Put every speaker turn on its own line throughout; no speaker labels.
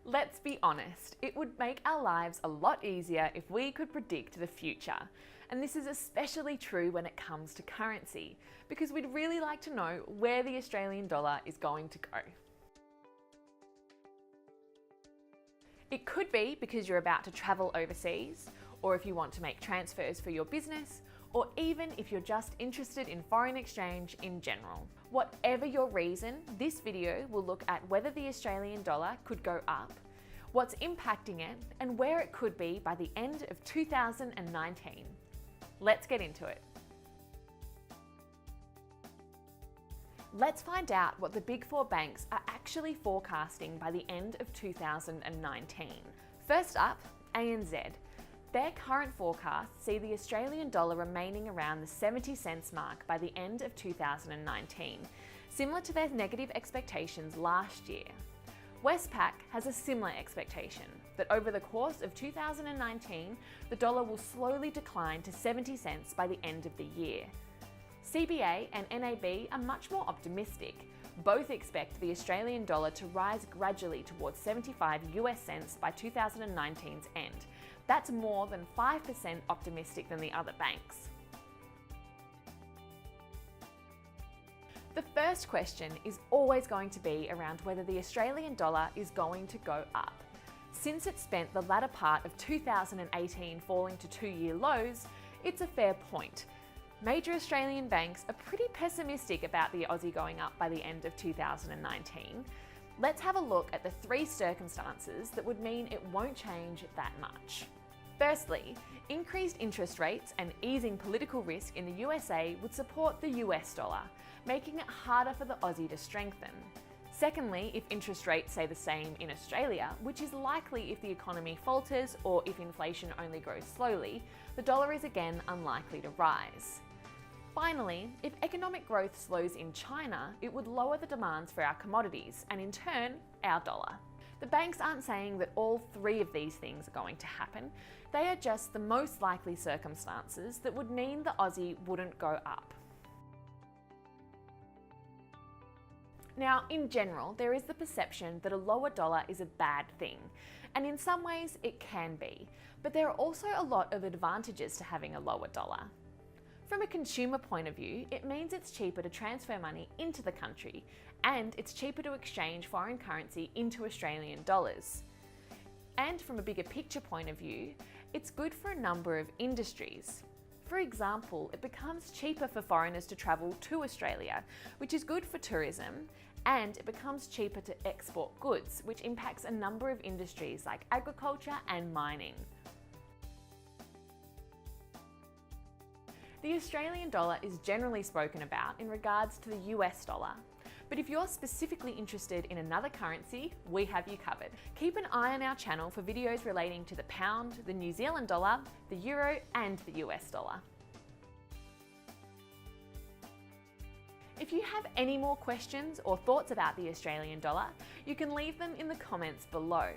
Let's be honest, it would make our lives a lot easier if we could predict the future. And this is especially true when it comes to currency, because we'd really like to know where the Australian dollar is going to go. It could be because you're about to travel overseas, or if you want to make transfers for your business, or even if you're just interested in foreign exchange in general. Whatever your reason, this video will look at whether the Australian dollar could go up, what's impacting it, and where it could be by the end of 2019. Let's get into it. Let's find out what the Big Four banks are actually forecasting by the end of 2019. First up, ANZ. Their current forecasts see the Australian dollar remaining around the 70 cents mark by the end of 2019, similar to their negative expectations last year. Westpac has a similar expectation that over the course of 2019, the dollar will slowly decline to 70 cents by the end of the year. CBA and NAB are much more optimistic. Both expect the Australian dollar to rise gradually towards 75 US cents by 2019's end. That's more than 5% optimistic than the other banks. The first question is always going to be around whether the Australian dollar is going to go up. Since it spent the latter part of 2018 falling to two-year lows, it's a fair point. Major Australian banks are pretty pessimistic about the Aussie going up by the end of 2019. Let's have a look at the three circumstances that would mean it won't change that much. Firstly, increased interest rates and easing political risk in the USA would support the US dollar, making it harder for the Aussie to strengthen. Secondly, if interest rates stay the same in Australia, which is likely if the economy falters or if inflation only grows slowly, the dollar is again unlikely to rise. Finally, if economic growth slows in China, it would lower the demands for our commodities and in turn, our dollar. The banks aren't saying that all three of these things are going to happen. They are just the most likely circumstances that would mean the Aussie wouldn't go up. Now, in general, there is the perception that a lower dollar is a bad thing, and in some ways it can be, but there are also a lot of advantages to having a lower dollar. From a consumer point of view, it means it's cheaper to transfer money into the country, and it's cheaper to exchange foreign currency into Australian dollars. And from a bigger picture point of view, it's good for a number of industries. For example, it becomes cheaper for foreigners to travel to Australia, which is good for tourism, and it becomes cheaper to export goods, which impacts a number of industries like agriculture and mining. The Australian dollar is generally spoken about in regards to the US dollar. But if you're specifically interested in another currency, we have you covered. Keep an eye on our channel for videos relating to the pound, the New Zealand dollar, the euro, and the US dollar. If you have any more questions or thoughts about the Australian dollar, you can leave them in the comments below.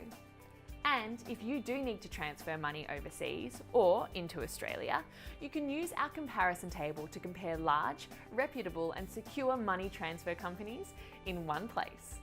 And if you do need to transfer money overseas or into Australia, you can use our comparison table to compare large, reputable and secure money transfer companies in one place.